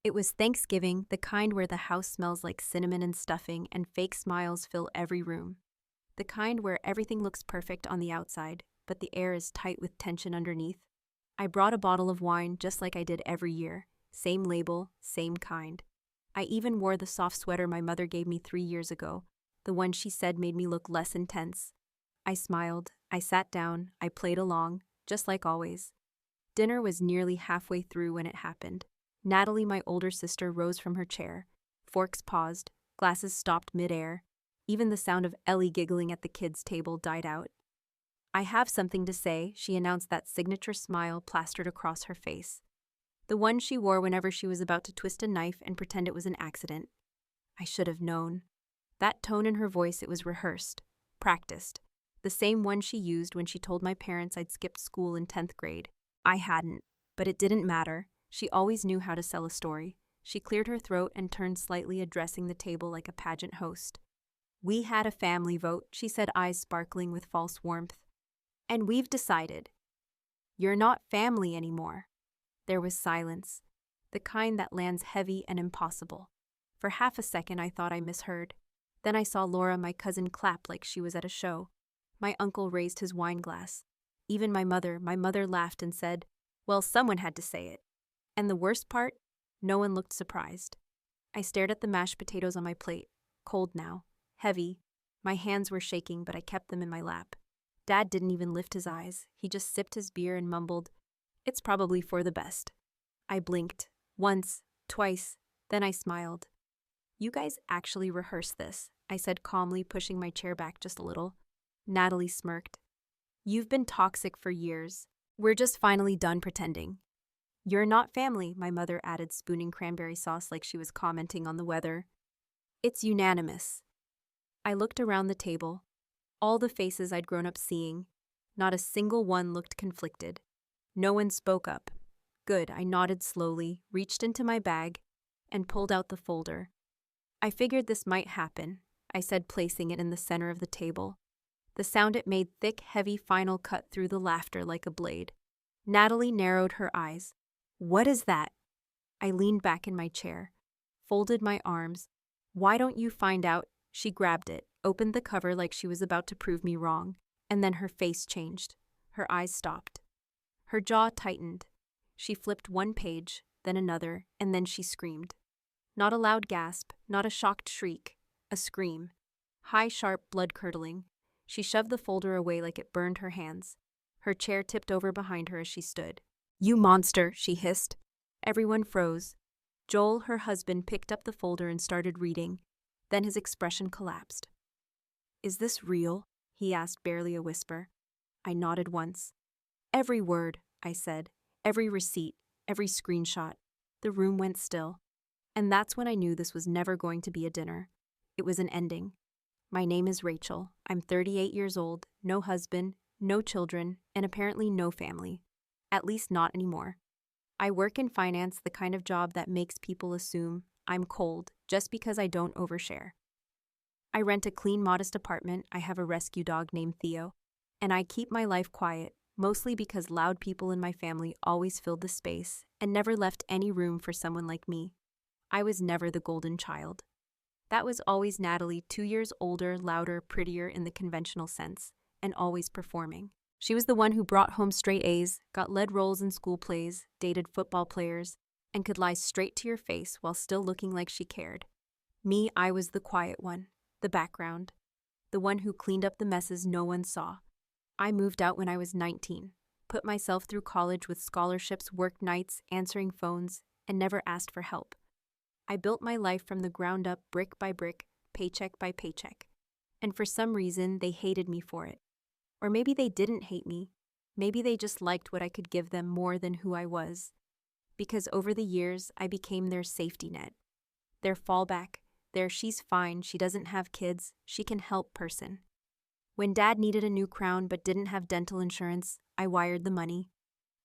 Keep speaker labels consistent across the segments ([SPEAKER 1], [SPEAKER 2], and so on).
[SPEAKER 1] It was Thanksgiving, the kind where the house smells like cinnamon and stuffing and fake smiles fill every room. The kind where everything looks perfect on the outside, but the air is tight with tension underneath. I brought a bottle of wine just like I did every year. Same label, same kind. I even wore the soft sweater my mother gave me 3 years ago, the one she said made me look less intense. I smiled, I sat down, I played along, just like always. Dinner was nearly halfway through when it happened. Natalie, my older sister, rose from her chair. Forks paused, glasses stopped midair. Even the sound of Ellie giggling at the kids' table died out. I have something to say, she announced, that signature smile plastered across her face. The one she wore whenever she was about to twist a knife and pretend it was an accident. I should have known. That tone in her voice, it was rehearsed, practiced. The same one she used when she told my parents I'd skipped school in 10th grade. I hadn't, but it didn't matter. She always knew how to sell a story. She cleared her throat and turned slightly, addressing the table like a pageant host. We had a family vote, she said, eyes sparkling with false warmth. And we've decided. You're not family anymore. There was silence, the kind that lands heavy and impossible. For half a second I thought I misheard. Then I saw Laura, my cousin, clap like she was at a show. My uncle raised his wine glass. Even my mother laughed and said, well, someone had to say it. And the worst part? No one looked surprised. I stared at the mashed potatoes on my plate, cold now, heavy. My hands were shaking, but I kept them in my lap. Dad didn't even lift his eyes. He just sipped his beer and mumbled, it's probably for the best. I blinked, once, twice, then I smiled. You guys actually rehearsed this, I said calmly, pushing my chair back just a little. Natalie smirked. You've been toxic for years. We're just finally done pretending. You're not family, my mother added, spooning cranberry sauce like she was commenting on the weather. It's unanimous. I looked around the table. All the faces I'd grown up seeing. Not a single one looked conflicted. No one spoke up. Good, I nodded slowly, reached into my bag, and pulled out the folder. I figured this might happen, I said, placing it in the center of the table. The sound it made, thick, heavy, final, cut through the laughter like a blade. Natalie narrowed her eyes. What is that? I leaned back in my chair, folded my arms. Why don't you find out? She grabbed it, opened the cover like she was about to prove me wrong, and then her face changed. Her eyes stopped. Her jaw tightened. She flipped one page, then another, and then she screamed. Not a loud gasp, not a shocked shriek, a scream. High, sharp, blood-curdling. She shoved the folder away like it burned her hands. Her chair tipped over behind her as she stood. You monster, she hissed. Everyone froze. Joel, her husband, picked up the folder and started reading. Then his expression collapsed. Is this real? He asked, barely a whisper. I nodded once. Every word, I said. Every receipt, every screenshot. The room went still. And that's when I knew this was never going to be a dinner. It was an ending. My name is Rachel. I'm 38 years old, no husband, no children, and apparently no family. At least not anymore. I work in finance, the kind of job that makes people assume I'm cold just because I don't overshare. I rent a clean, modest apartment. I have a rescue dog named Theo. And I keep my life quiet, mostly because loud people in my family always filled the space and never left any room for someone like me. I was never the golden child. That was always Natalie, 2 years older, louder, prettier in the conventional sense, and always performing. She was the one who brought home straight A's, got lead roles in school plays, dated football players, and could lie straight to your face while still looking like she cared. Me, I was the quiet one, the background, the one who cleaned up the messes no one saw. I moved out when I was 19, put myself through college with scholarships, worked nights, answering phones, and never asked for help. I built my life from the ground up, brick by brick, paycheck by paycheck. And for some reason, they hated me for it. Or maybe they didn't hate me. Maybe they just liked what I could give them more than who I was. Because over the years, I became their safety net. Their fallback, their she's fine, she doesn't have kids, she can help person. When Dad needed a new crown but didn't have dental insurance, I wired the money.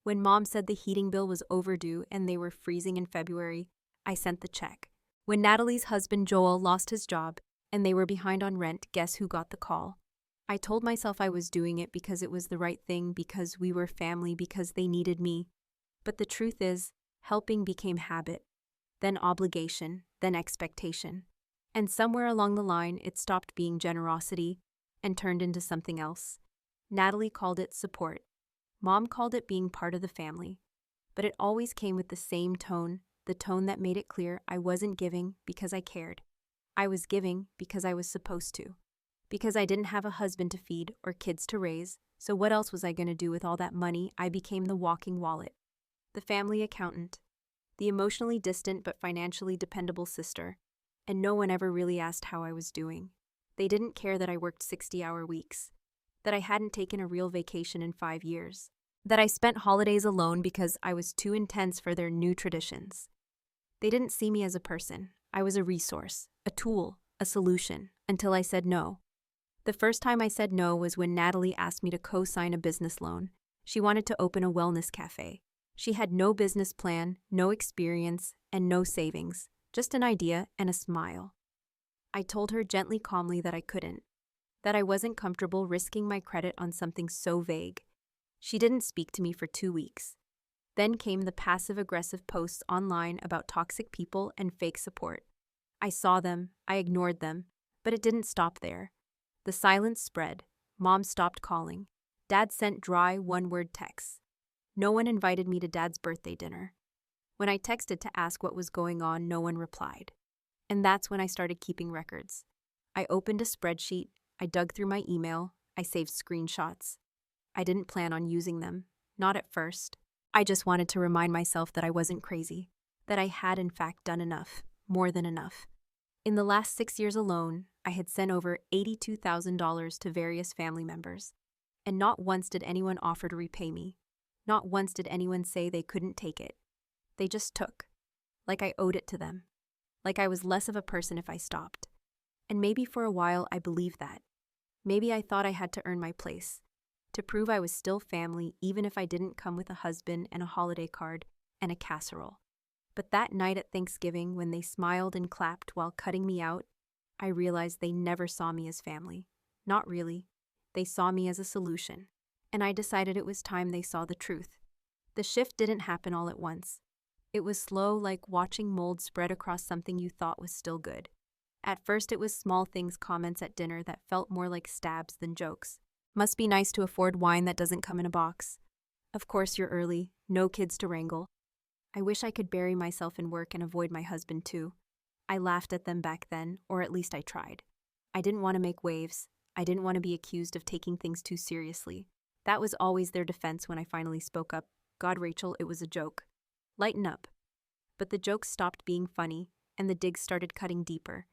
[SPEAKER 1] When Mom said the heating bill was overdue and they were freezing in February, I sent the check. When Natalie's husband Joel lost his job and they were behind on rent, guess who got the call? I told myself I was doing it because it was the right thing, because we were family, because they needed me. But the truth is, helping became habit. then obligation, then expectation. And somewhere along the line, it stopped being generosity and turned into something else. Natalie called it support. Mom called it being part of the family. But it always came with the same tone, the tone that made it clear I wasn't giving because I cared. I was giving because I was supposed to. Because I didn't have a husband to feed or kids to raise, so what else was I going to do with all that money? I became the walking wallet. The family accountant. The emotionally distant but financially dependable sister. And no one ever really asked how I was doing. They didn't care that I worked 60-hour weeks. That I hadn't taken a real vacation in 5 years. That I spent holidays alone because I was too intense for their new traditions. They didn't see me as a person. I was a resource, a tool, a solution, until I said no. The first time I said no was when Natalie asked me to co-sign a business loan. She wanted to open a wellness cafe. She had no business plan, no experience, and no savings, just an idea and a smile. I told her gently, calmly that I couldn't, that I wasn't comfortable risking my credit on something so vague. She didn't speak to me for 2 weeks. Then came the passive-aggressive posts online about toxic people and fake support. I saw them, I ignored them, but it didn't stop there. The silence spread. Mom stopped calling. Dad sent dry, one-word texts. No one invited me to Dad's birthday dinner. When I texted to ask what was going on, no one replied. And that's when I started keeping records. I opened a spreadsheet, I dug through my email, I saved screenshots. I didn't plan on using them, not at first. I just wanted to remind myself that I wasn't crazy, that I had in fact done enough, more than enough. In the last 6 years alone, I had sent over $82,000 to various family members, and not once did anyone offer to repay me. Not once did anyone say they couldn't take it. They just took, like I owed it to them, like I was less of a person if I stopped. And maybe for a while I believed that. Maybe I thought I had to earn my place, to prove I was still family even if I didn't come with a husband and a holiday card and a casserole. But that night at Thanksgiving, when they smiled and clapped while cutting me out, I realized they never saw me as family. Not really. They saw me as a solution. And I decided it was time they saw the truth. The shift didn't happen all at once. It was slow, like watching mold spread across something you thought was still good. At first it was small things, comments at dinner that felt more like stabs than jokes. Must be nice to afford wine that doesn't come in a box. Of course you're early, no kids to wrangle. I wish I could bury myself in work and avoid my husband too. I laughed at them back then, or at least I tried. I didn't want to make waves. I didn't want to be accused of taking things too seriously. That was always their defense when I finally spoke up. God, Rachel, it was a joke. Lighten up. But the jokes stopped being funny, and the digs started cutting deeper.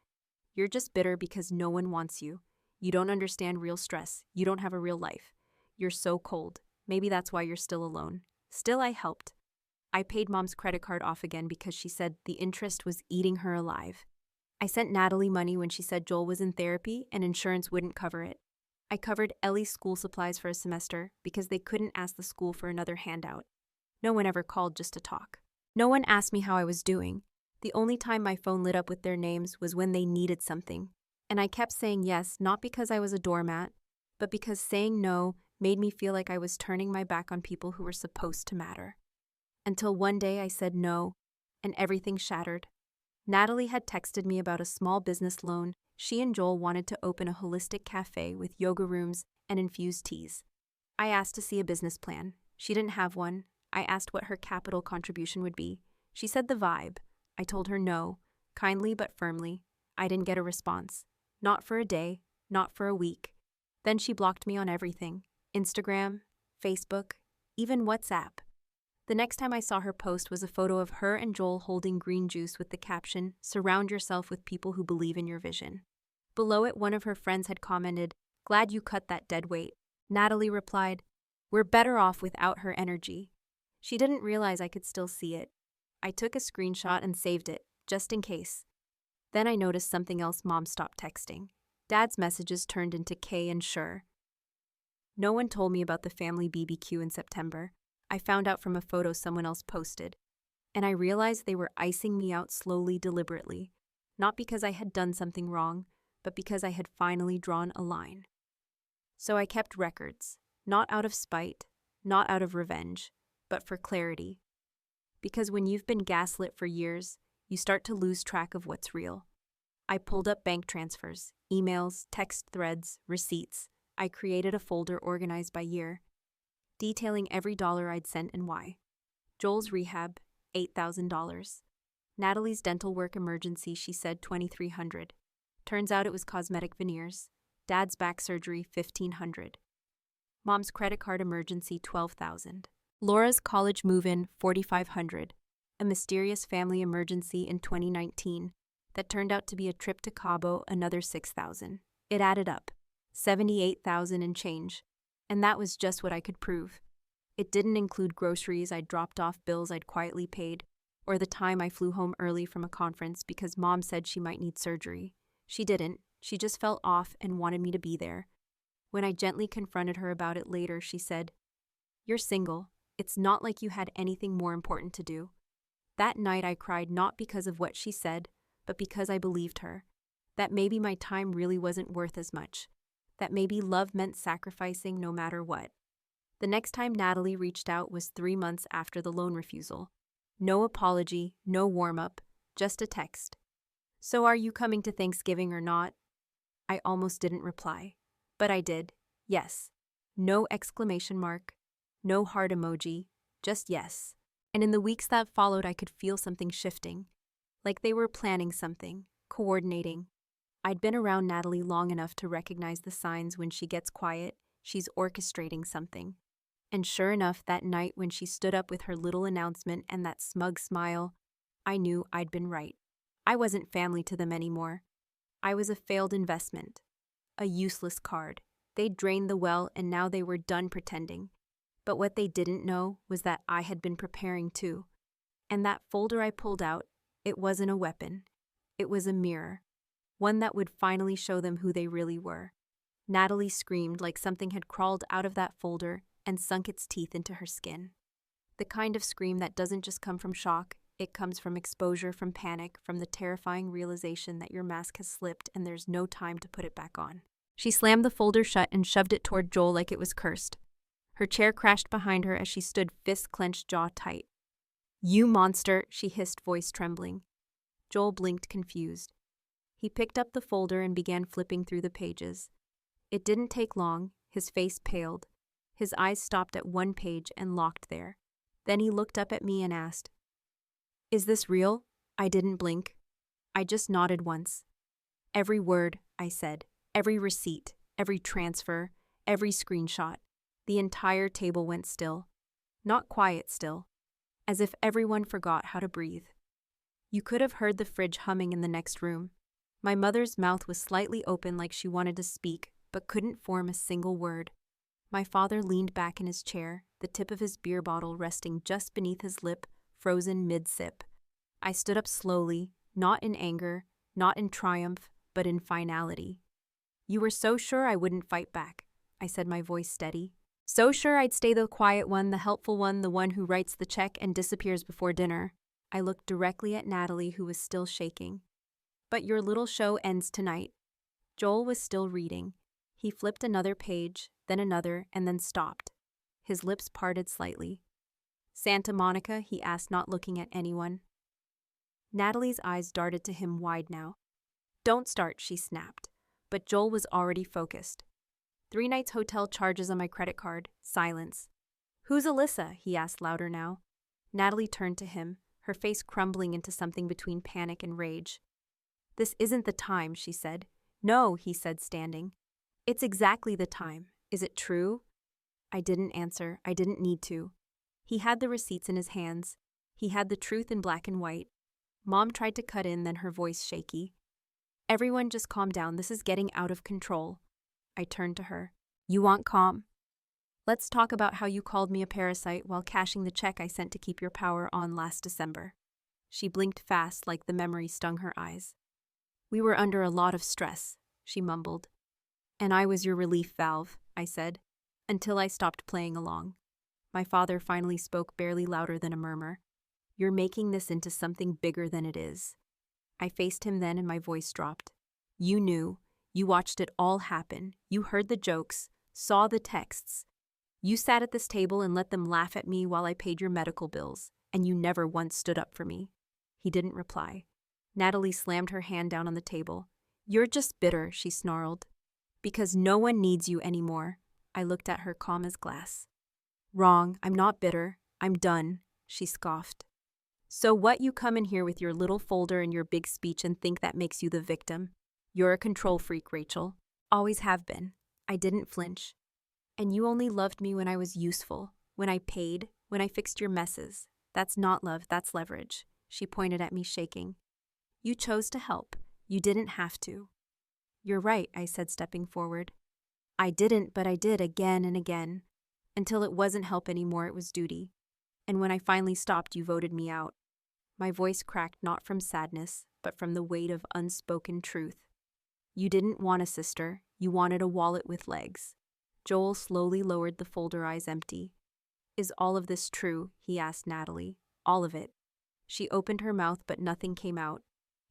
[SPEAKER 1] You're just bitter because no one wants you. You don't understand real stress. You don't have a real life. You're so cold. Maybe that's why you're still alone. Still, I helped. I paid Mom's credit card off again because she said the interest was eating her alive. I sent Natalie money when she said Joel was in therapy and insurance wouldn't cover it. I covered Ellie's school supplies for a semester because they couldn't ask the school for another handout. No one ever called just to talk. No one asked me how I was doing. The only time my phone lit up with their names was when they needed something. And I kept saying yes, not because I was a doormat, but because saying no made me feel like I was turning my back on people who were supposed to matter. Until one day I said no, and everything shattered. Natalie had texted me about a small business loan. She and Joel wanted to open a holistic cafe with yoga rooms and infused teas. I asked to see a business plan. She didn't have one. I asked what her capital contribution would be. She said the vibe. I told her no, kindly but firmly. I didn't get a response. Not for a day, not for a week. Then she blocked me on everything. Instagram, Facebook, even WhatsApp. The next time I saw her post was a photo of her and Joel holding green juice with the caption, "Surround yourself with people who believe in your vision." Below it, one of her friends had commented, "Glad you cut that dead weight." Natalie replied, "We're better off without her energy." She didn't realize I could still see it. I took a screenshot and saved it, just in case. Then I noticed something else. Mom stopped texting. Dad's messages turned into K and sure. No one told me about the family BBQ in September. I found out from a photo someone else posted. And I realized they were icing me out slowly, deliberately. Not because I had done something wrong, but because I had finally drawn a line. So I kept records, not out of spite, not out of revenge, but for clarity. Because when you've been gaslit for years, you start to lose track of what's real. I pulled up bank transfers, emails, text threads, receipts. I created a folder organized by year, detailing every dollar I'd sent and why. Joel's rehab, $8,000. Natalie's dental work emergency, she said $2,300. Turns out it was cosmetic veneers. Dad's back surgery, $1,500. Mom's credit card emergency, $12,000. Laura's college move-in, $4,500. A mysterious family emergency in 2019 that turned out to be a trip to Cabo, another $6,000. It added up, $78,000 and change. And that was just what I could prove. It didn't include groceries I'd dropped off, bills I'd quietly paid, or the time I flew home early from a conference because Mom said she might need surgery. She didn't. She just felt off and wanted me to be there. When I gently confronted her about it later, she said, "You're single. It's not like you had anything more important to do." That night I cried not because of what she said, but because I believed her. That maybe my time really wasn't worth as much. That maybe love meant sacrificing no matter what. The next time Natalie reached out was 3 months after the loan refusal. No apology, no warm-up, just a text. "So are you coming to Thanksgiving or not?" I almost didn't reply. But I did. Yes. No exclamation mark. No heart emoji. Just yes. And in the weeks that followed, I could feel something shifting. Like they were planning something, coordinating. I'd been around Natalie long enough to recognize the signs. When she gets quiet, she's orchestrating something. And sure enough, that night when she stood up with her little announcement and that smug smile, I knew I'd been right. I wasn't family to them anymore. I was a failed investment. A useless card. They'd drained the well and now they were done pretending. But what they didn't know was that I had been preparing too. And that folder I pulled out, it wasn't a weapon. It was a mirror. One that would finally show them who they really were. Natalie screamed like something had crawled out of that folder and sunk its teeth into her skin. The kind of scream that doesn't just come from shock, it comes from exposure, from panic, from the terrifying realization that your mask has slipped and there's no time to put it back on. She slammed the folder shut and shoved it toward Joel like it was cursed. Her chair crashed behind her as she stood, fist clenched, jaw tight. "You monster," she hissed, voice trembling. Joel blinked, confused. He picked up the folder and began flipping through the pages. It didn't take long. His face paled. His eyes stopped at one page and locked there. Then he looked up at me and asked, "Is this real?" I didn't blink. I just nodded once. "Every word," I said. "Every receipt, every transfer, every screenshot." The entire table went still. Not quiet still. As if everyone forgot how to breathe. You could have heard the fridge humming in the next room. My mother's mouth was slightly open like she wanted to speak, but couldn't form a single word. My father leaned back in his chair, the tip of his beer bottle resting just beneath his lip, frozen mid-sip. I stood up slowly, not in anger, not in triumph, but in finality. "You were so sure I wouldn't fight back," I said, my voice steady. "So sure I'd stay the quiet one, the helpful one, the one who writes the check and disappears before dinner." I looked directly at Natalie, who was still shaking. "But your little show ends tonight." Joel was still reading. He flipped another page, then another, and then stopped. His lips parted slightly. "Santa Monica?" he asked, not looking at anyone. Natalie's eyes darted to him wide now. "Don't start," she snapped. But Joel was already focused. 3 nights hotel charges on my credit card. Silence. "Who's Alyssa?" he asked louder now. Natalie turned to him, her face crumbling into something between panic and rage. "This isn't the time," she said. "No," he said, standing. "It's exactly the time. Is it true?" I didn't answer. I didn't need to. He had the receipts in his hands. He had the truth in black and white. Mom tried to cut in, then her voice shaky. "Everyone just calm down. This is getting out of control." I turned to her. "You want calm? Let's talk about how you called me a parasite while cashing the check I sent to keep your power on last December." She blinked fast like the memory stung her eyes. "We were under a lot of stress," she mumbled. "And I was your relief valve," I said, until I stopped playing along. My father finally spoke, barely louder than a murmur. "You're making this into something bigger than it is." I faced him then and my voice dropped. "You knew. You watched it all happen. You heard the jokes, saw the texts. You sat at this table and let them laugh at me while I paid your medical bills, and you never once stood up for me." He didn't reply. Natalie slammed her hand down on the table. "You're just bitter," she snarled. "Because no one needs you anymore." I looked at her calm as glass. "Wrong, I'm not bitter. I'm done," she scoffed. "So what, you come in here with your little folder and your big speech and think that makes you the victim? You're a control freak, Rachel. Always have been." I didn't flinch. "And you only loved me when I was useful, when I paid, when I fixed your messes. That's not love, that's leverage." She pointed at me, shaking. "You chose to help. You didn't have to." "You're right," I said, stepping forward. "I didn't, but I did again and again. Until it wasn't help anymore, it was duty. And when I finally stopped, you voted me out." My voice cracked, not from sadness, but from the weight of unspoken truth. "You didn't want a sister. You wanted a wallet with legs." Joel slowly lowered the folder, eyes empty. "Is all of this true?" he asked Natalie. "All of it." She opened her mouth, but nothing came out.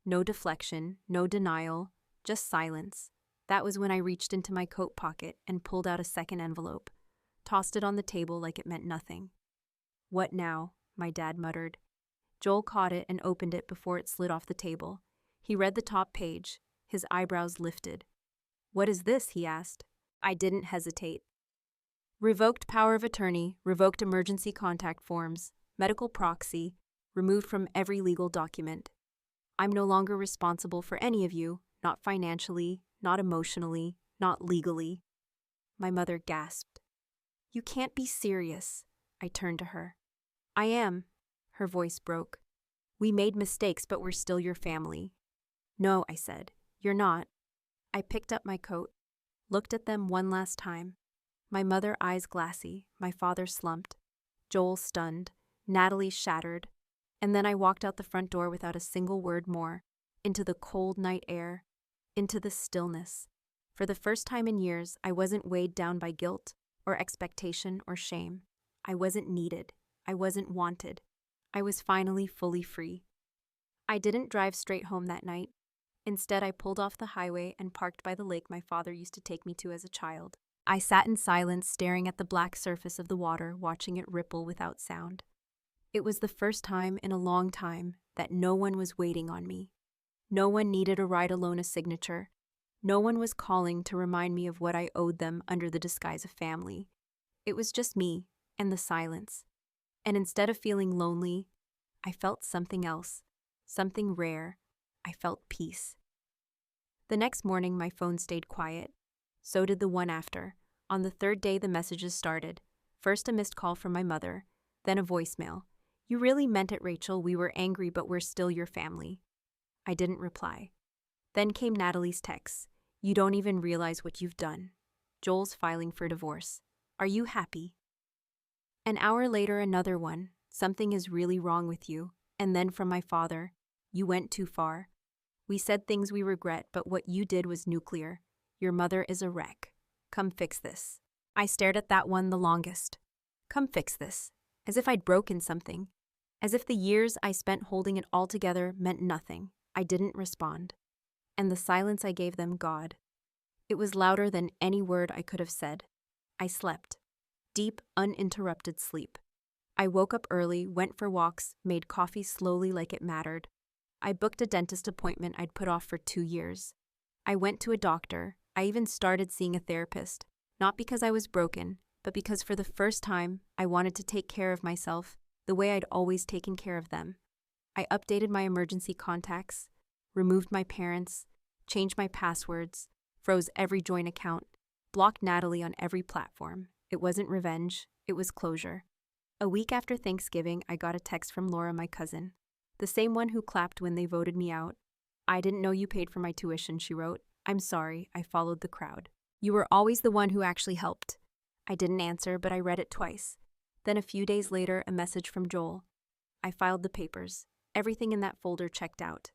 [SPEAKER 1] No deflection, no denial, just silence. That was when I reached into my coat pocket and pulled out a second envelope, tossed it on the table like it meant nothing. "What now?" my dad muttered. Joel caught it and opened it before it slid off the table. He read the top page, his eyebrows lifted. "What is this?" he asked. I didn't hesitate. "Revoked power of attorney, revoked emergency contact forms, medical proxy, removed from every legal document. I'm no longer responsible for any of you, not financially, not emotionally, not legally." My mother gasped. "You can't be serious." I turned to her. "I am." Her voice broke. "We made mistakes, but we're still your family." "No," I said. "You're not." I picked up my coat, looked at them one last time. My mother, eyes glassy, my father slumped, Joel stunned, Natalie shattered. And then I walked out the front door without a single word more, into the cold night air, into the stillness. For the first time in years, I wasn't weighed down by guilt or expectation or shame. I wasn't needed. I wasn't wanted. I was finally fully free. I didn't drive straight home that night. Instead, I pulled off the highway and parked by the lake my father used to take me to as a child. I sat in silence, staring at the black surface of the water, watching it ripple without sound. It was the first time in a long time that no one was waiting on me. No one needed a ride alone, a signature. No one was calling to remind me of what I owed them under the disguise of family. It was just me and the silence. And instead of feeling lonely, I felt something else, something rare. I felt peace. The next morning, my phone stayed quiet. So did the one after. On the third day, the messages started. First, a missed call from my mother, then a voicemail. "You really meant it, Rachel. We were angry, but we're still your family." I didn't reply. Then came Natalie's text. "You don't even realize what you've done. Joel's filing for divorce. Are you happy?" An hour later, another one. "Something is really wrong with you." And then from my father, "You went too far. We said things we regret, but what you did was nuclear. Your mother is a wreck. Come fix this." I stared at that one the longest. Come fix this. As if I'd broken something. As if the years I spent holding it all together meant nothing. I didn't respond. And the silence I gave them, God. It was louder than any word I could have said. I slept. Deep, uninterrupted sleep. I woke up early, went for walks, made coffee slowly like it mattered. I booked a dentist appointment I'd put off for 2 years. I went to a doctor. I even started seeing a therapist. Not because I was broken, but because for the first time, I wanted to take care of myself the way I'd always taken care of them. I updated my emergency contacts, removed my parents, changed my passwords, froze every joint account, blocked Natalie on every platform. It wasn't revenge, it was closure. A week after Thanksgiving, I got a text from Laura, my cousin. The same one who clapped when they voted me out. "I didn't know you paid for my tuition," she wrote. "I'm sorry, I followed the crowd. You were always the one who actually helped." I didn't answer, but I read it twice. Then a few days later, a message from Joel. I filed the papers. Everything in that folder checked out.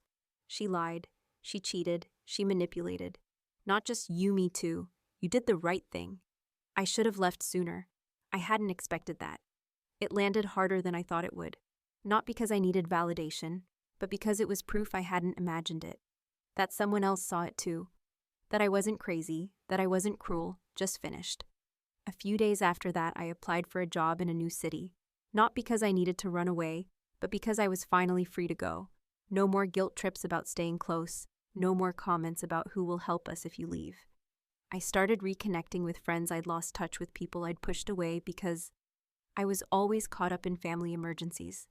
[SPEAKER 1] She lied. She cheated. She manipulated. Not just you, me too. You did the right thing. I should have left sooner. I hadn't expected that. It landed harder than I thought it would. Not because I needed validation, but because it was proof I hadn't imagined it. That someone else saw it too. That I wasn't crazy, that I wasn't cruel, just finished. A few days after that, I applied for a job in a new city. Not because I needed to run away, but because I was finally free to go. No more guilt trips about staying close. No more comments about who will help us if you leave. I started reconnecting with friends I'd lost touch with, people I'd pushed away because I was always caught up in family emergencies.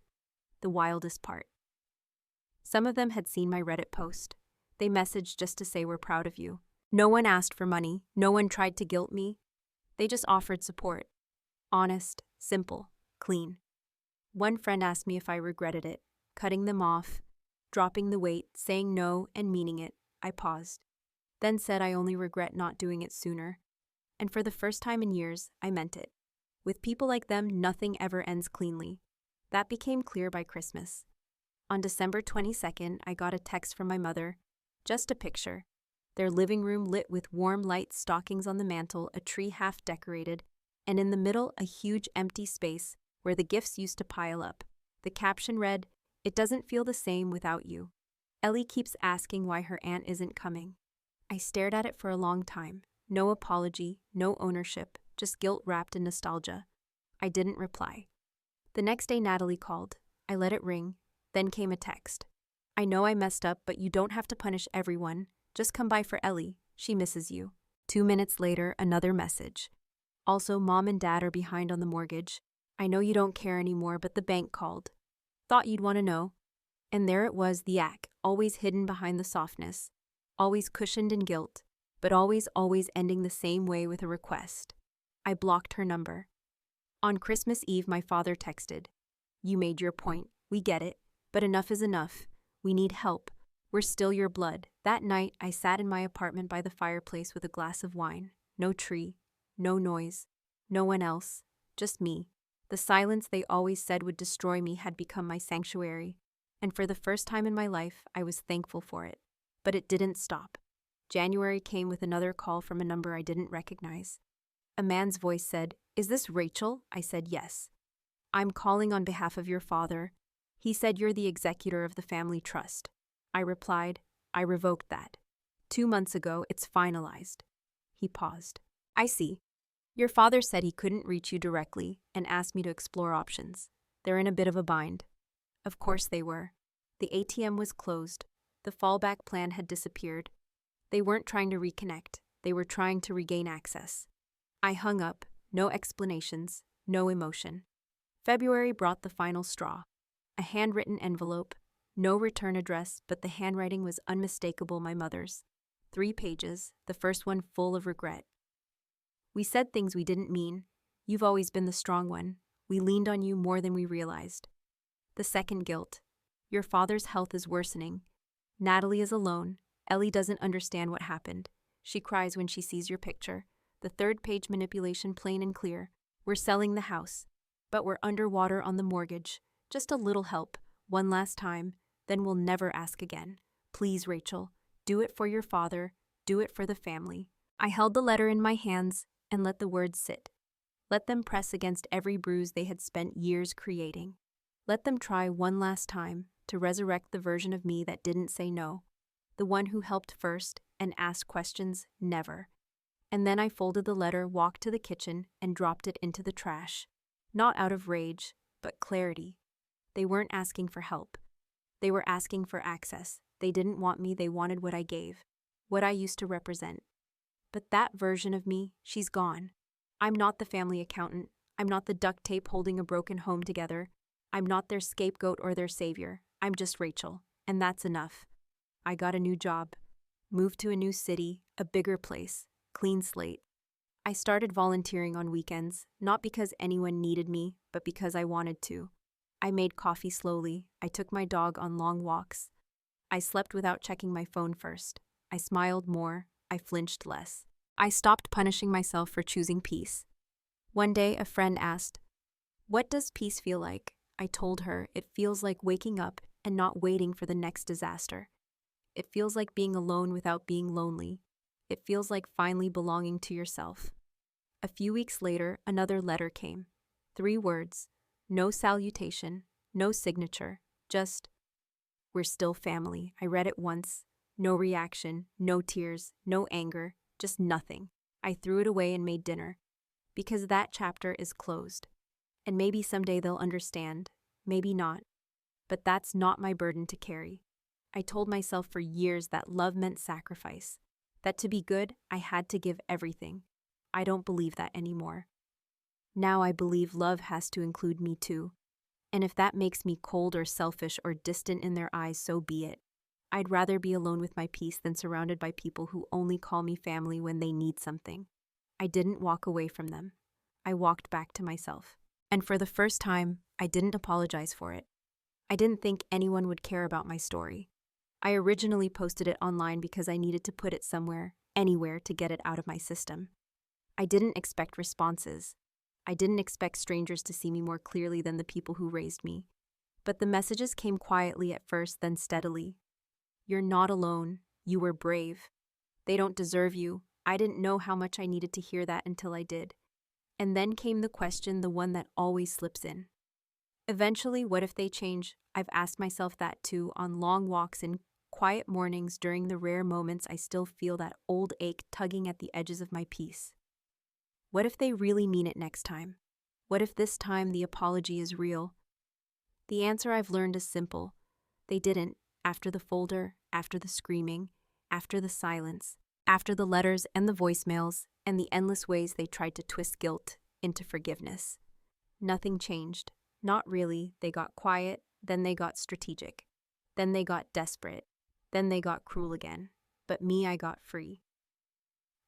[SPEAKER 1] The wildest part. Some of them had seen my Reddit post. They messaged just to say we're proud of you. No one asked for money. No one tried to guilt me. They just offered support. Honest, simple, clean. One friend asked me if I regretted it, cutting them off, dropping the weight, saying no and meaning it. I paused, then said I only regret not doing it sooner. And for the first time in years, I meant it. With people like them, nothing ever ends cleanly. That became clear by Christmas. On December 22nd, I got a text from my mother. Just a picture. Their living room lit with warm lights, stockings on the mantle, a tree half decorated, and in the middle, a huge empty space where the gifts used to pile up. The caption read, "It doesn't feel the same without you. Ellie keeps asking why her aunt isn't coming." I stared at it for a long time. No apology, no ownership, just guilt wrapped in nostalgia. I didn't reply. The next day, Natalie called. I let it ring. Then came a text. "I know I messed up, but you don't have to punish everyone. Just come by for Ellie. She misses you." 2 minutes later, another message. "Also, Mom and Dad are behind on the mortgage. I know you don't care anymore, but the bank called. Thought you'd want to know." And there it was, the act, always hidden behind the softness, always cushioned in guilt, but always ending the same way, with a request. I blocked her number. On Christmas Eve, my father texted, "You made your point. We get it. But enough is enough. We need help. We're still your blood." That night, I sat in my apartment by the fireplace with a glass of wine. No tree, no noise, no one else, just me. The silence they always said would destroy me had become my sanctuary, and for the first time in my life, I was thankful for it. But it didn't stop. January came with another call from a number I didn't recognize. A man's voice said, "Is this Rachel?" I said yes. "I'm calling on behalf of your father. He said you're the executor of the family trust." I replied, "I revoked that. 2 months ago, it's finalized." He paused. "I see. Your father said he couldn't reach you directly and asked me to explore options. They're in a bit of a bind." Of course they were. The ATM was closed. The fallback plan had disappeared. They weren't trying to reconnect. They were trying to regain access. I hung up. No explanations. No emotion. February brought the final straw. A handwritten envelope. No return address, but the handwriting was unmistakable, my mother's. 3 pages, the first one full of regret. "We said things we didn't mean. You've always been the strong one. We leaned on you more than we realized." The second, guilt. "Your father's health is worsening. Natalie is alone. Ellie doesn't understand what happened. She cries when she sees your picture." The third page, manipulation, plain and clear. "We're selling the house, but we're underwater on the mortgage. Just a little help, one last time, then we'll never ask again. Please, Rachel, do it for your father, do it for the family." I held the letter in my hands and let the words sit. Let them press against every bruise they had spent years creating. Let them try one last time to resurrect the version of me that didn't say no, the one who helped first and asked questions never. And then I folded the letter, walked to the kitchen, and dropped it into the trash. Not out of rage, but clarity. They weren't asking for help. They were asking for access. They didn't want me, they wanted what I gave, what I used to represent. But that version of me, she's gone. I'm not the family accountant. I'm not the duct tape holding a broken home together. I'm not their scapegoat or their savior. I'm just Rachel, and that's enough. I got a new job, moved to a new city, a bigger place, clean slate. I started volunteering on weekends, not because anyone needed me, but because I wanted to. I made coffee slowly. I took my dog on long walks. I slept without checking my phone first. I smiled more. I flinched less. I stopped punishing myself for choosing peace. One day, a friend asked, "What does peace feel like?" I told her, "It feels like waking up and not waiting for the next disaster. It feels like being alone without being lonely. It feels like finally belonging to yourself." A few weeks later, another letter came. 3 words. No salutation, no signature, just, "We're still family." I read it once. No reaction, no tears, no anger, just nothing. I threw it away and made dinner. Because that chapter is closed. And maybe someday they'll understand, maybe not. But that's not my burden to carry. I told myself for years that love meant sacrifice, that to be good, I had to give everything. I don't believe that anymore. Now I believe love has to include me too. And if that makes me cold or selfish or distant in their eyes, so be it. I'd rather be alone with my peace than surrounded by people who only call me family when they need something. I didn't walk away from them. I walked back to myself. And for the first time, I didn't apologize for it. I didn't think anyone would care about my story. I originally posted it online because I needed to put it somewhere, anywhere, to get it out of my system. I didn't expect responses. I didn't expect strangers to see me more clearly than the people who raised me. But the messages came quietly at first, then steadily. You're not alone. You were brave. They don't deserve you. I didn't know how much I needed to hear that until I did. And then came the question, the one that always slips in. Eventually, what if they change? I've asked myself that too, on long walks and quiet mornings, during the rare moments I still feel that old ache tugging at the edges of my peace. What if they really mean it next time? What if this time the apology is real? The answer I've learned is simple. They didn't, after the folder, after the screaming, after the silence, after the letters and the voicemails, and the endless ways they tried to twist guilt into forgiveness. Nothing changed. Not really. They got quiet, then they got strategic. Then they got desperate. Then they got cruel again. But me, I got free.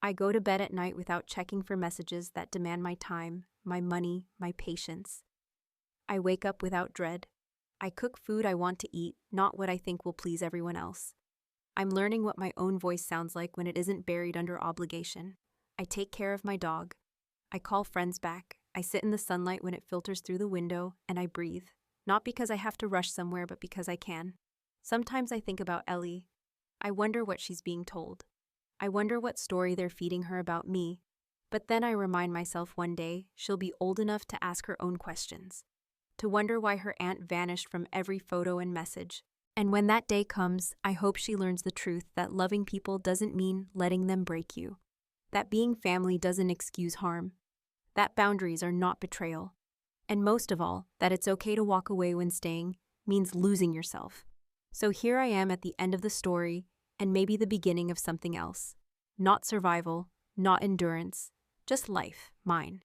[SPEAKER 1] I go to bed at night without checking for messages that demand my time, my money, my patience. I wake up without dread. I cook food I want to eat, not what I think will please everyone else. I'm learning what my own voice sounds like when it isn't buried under obligation. I take care of my dog. I call friends back. I sit in the sunlight when it filters through the window, and I breathe. Not because I have to rush somewhere, but because I can. Sometimes I think about Ellie. I wonder what she's being told. I wonder what story they're feeding her about me. But then I remind myself one day she'll be old enough to ask her own questions, to wonder why her aunt vanished from every photo and message. And when that day comes, I hope she learns the truth that loving people doesn't mean letting them break you, that being family doesn't excuse harm, that boundaries are not betrayal, and most of all, that it's okay to walk away when staying means losing yourself. So here I am at the end of the story, and maybe the beginning of something else. Not survival, not endurance, just life, mine.